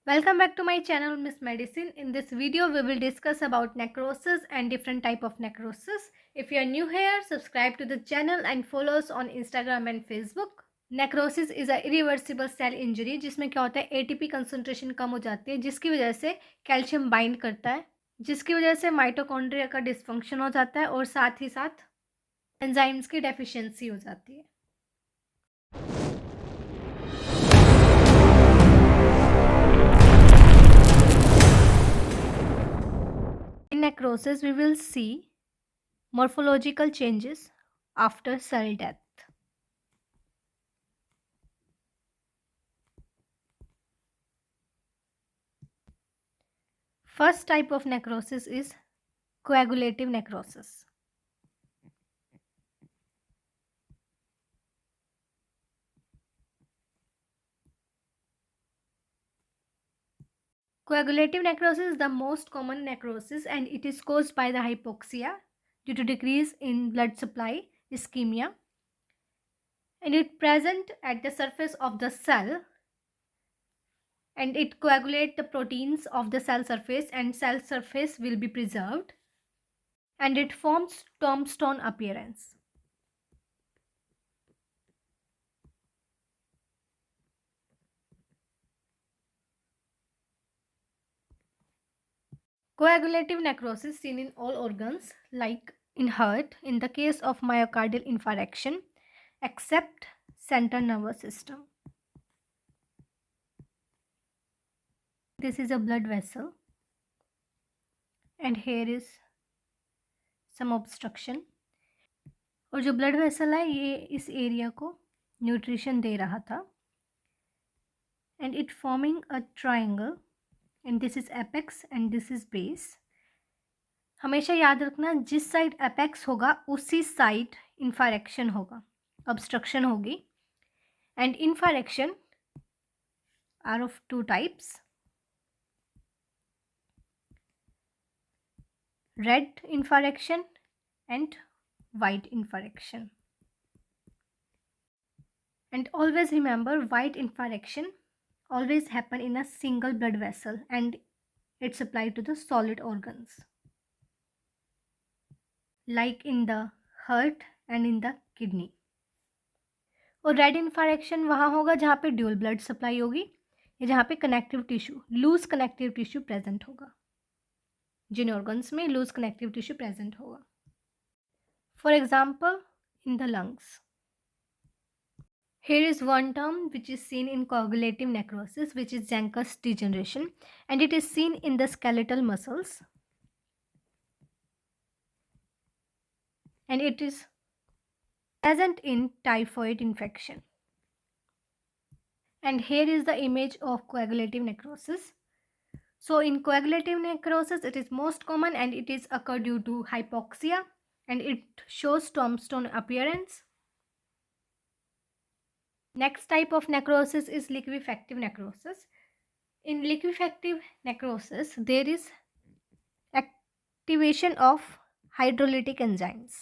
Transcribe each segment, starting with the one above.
Welcome back to my channel Miss Medicine. In this video we will discuss about necrosis and different type of necrosis. If you are new here, subscribe to the channel and follow us on Instagram and Facebook. Necrosis is a irreversible cell injury जिसमें क्या होता है ATP concentration कम हो जाती है जिसकी वजह से कैल्शियम बाइंड करता है जिसकी वजह से माइटोकॉन्ड्रिया का डिसफंक्शन हो जाता है और साथ ही साथ एंजाइम्स की डेफिशिएंसी हो जाती है. In necrosis, we will see morphological changes after cell death. First type of necrosis is coagulative necrosis. Coagulative necrosis is the most common necrosis and it is caused by the hypoxia due to decrease in blood supply, ischemia, and it present at the surface of the cell and it coagulate the proteins of the cell surface and cell surface will be preserved and it forms tombstone appearance. Coagulative necrosis seen in all organs like in heart in the case of myocardial infarction except central nervous system. This is a blood vessel and here is some obstruction और जो blood vessel है ये इस area को nutrition दे रहा था and it forming a triangle and this is apex and this is base. हमेशा याद रखना जिस साइड एपेक्स होगा उसी साइड इंफारेक्शन होगा, ऑब्स्ट्रक्शन होगी. And infarction are of two types, red infarction and white infarction. And always remember, white infarction always happen in a single blood vessel and it's applied to the solid organs like in the heart and in the kidney. और red इन्फारेक्शन वहाँ होगा जहाँ पे dual blood supply होगी या जहाँ पे connective tissue, loose connective tissue present होगा. जिन ऑर्गन्स में लूज कनेक्टिव टिश्यू प्रेजेंट होगा. For example in the lungs. Here is one term which is seen in coagulative necrosis, which is Zenker's degeneration, and it is seen in the skeletal muscles, and it is present in typhoid infection. And here is the image of coagulative necrosis. So in coagulative necrosis, it is most common and it is occur due to hypoxia and it shows tombstone appearance. Next type of necrosis is liquefactive necrosis. In liquefactive necrosis, there is activation of hydrolytic enzymes.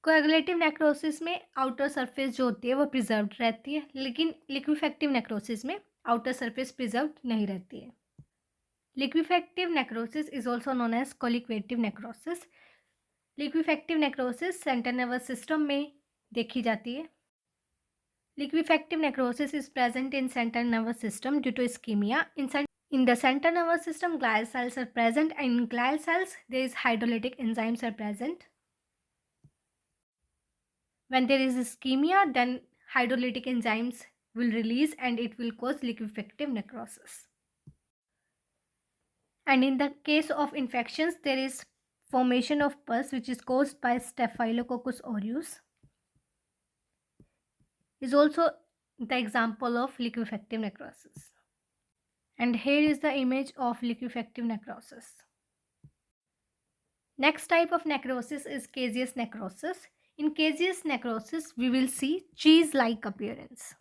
Coagulative necrosis में outer surface जो होती है वो preserved रहती है, लेकिन liquefactive necrosis में outer surface preserved नहीं रहती है. Liquefactive necrosis is also known as colliquative necrosis. Liquefactive necrosis central nervous system में देखी जाती है. Liquefactive necrosis is present in central nervous system due to ischaemia. In the central nervous system, glial cells are present, and in glial cells, there is hydrolytic enzymes are present. When there is ischemia, then hydrolytic enzymes will release and it will cause liquefactive necrosis. And in the case of infections, there is formation of pus which is caused by Staphylococcus aureus. Is also the example of liquefactive necrosis. And here is the image of liquefactive necrosis. Next type of necrosis is caseous necrosis. In caseous necrosis, we will see cheese-like appearance.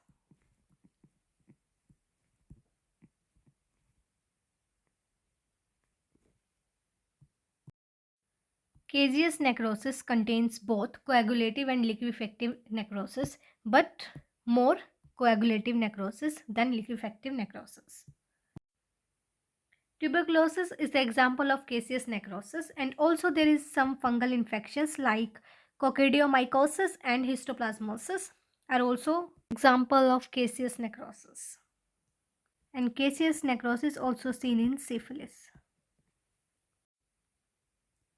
Caseous necrosis contains both coagulative and liquefactive necrosis, but more coagulative necrosis than liquefactive necrosis. Tuberculosis is the example of caseous necrosis, and also there is some fungal infections like coccidiomycosis and histoplasmosis are also example of caseous necrosis. And caseous necrosis also seen in syphilis.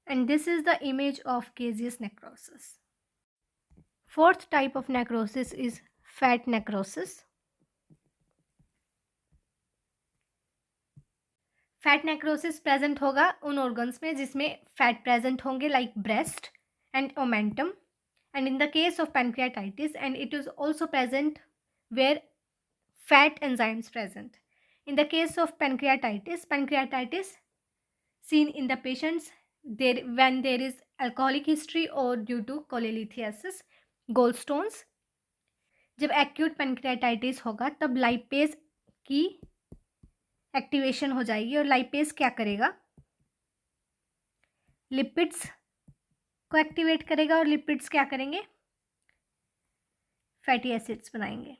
And this is the image of caseous necrosis. Fourth type of necrosis is fat necrosis. Fat necrosis present होगा उन organs में जिसमें fat present होंगे like breast and omentum, and in the case of pancreatitis, and it is also present where fat enzymes present. In the case of pancreatitis seen in the patients there when there is alcoholic history or due to cholelithiasis, gallstones. जब acute pancreatitis होगा तब lipase की activation हो जाएगी और lipase क्या करेगा, lipids को एक्टिवेट करेगा और लिपिड्स क्या करेंगे, फैटी एसिड्स बनाएंगे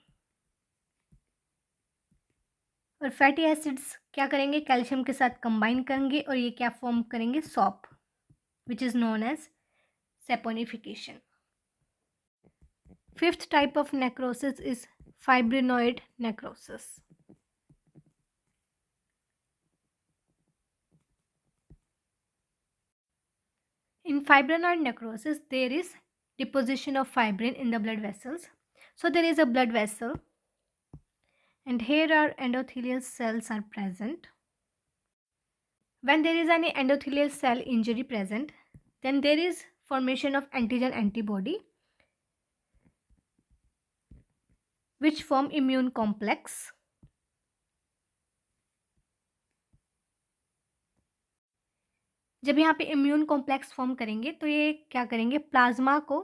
और फैटी एसिड्स क्या करेंगे, कैल्शियम के साथ कंबाइन करेंगे और ये क्या फॉर्म करेंगे, soap, which is known as saponification. Fifth type of necrosis is fibrinoid necrosis. In fibrinoid necrosis, there is deposition of fibrin in the blood vessels. So there is a blood vessel and here are endothelial cells are present. When there is any endothelial cell injury present, then there is formation of antigen antibody which form immune complex. जब यहाँ पे immune complex form करेंगे तो ये क्या करेंगे, plasma को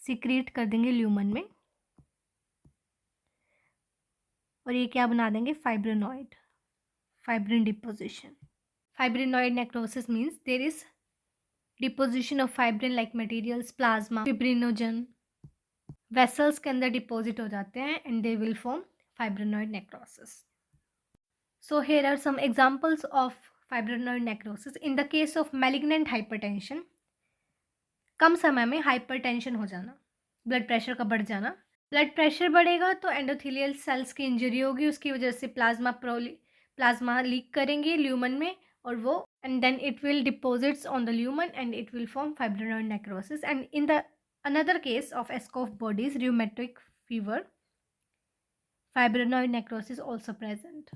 secrete कर देंगे ल्यूमन में और ये क्या बना देंगे, fibrinoid, fibrin deposition. Fibrinoid necrosis means there is deposition of fibrin like materials, plasma, fibrinogen vessels के अंदर डिपॉजिट हो जाते हैं and they will form fibrinoid necrosis. So here are some examples of fibrinoid necrosis. In the case of malignant hypertension, कम समय में hypertension हो जाना, ब्लड प्रेशर का बढ़ जाना. ब्लड प्रेशर बढ़ेगा तो एंडोथेलियल सेल्स की इंजरी होगी, उसकी वजह से प्लाज्मा लीक करेंगे ल्यूमन में और वो and then it will deposits on the lumen and it will form fibrinoid necrosis. And in the another case of ESCOF bodies, rheumatic fever, fibrinoid necrosis also present.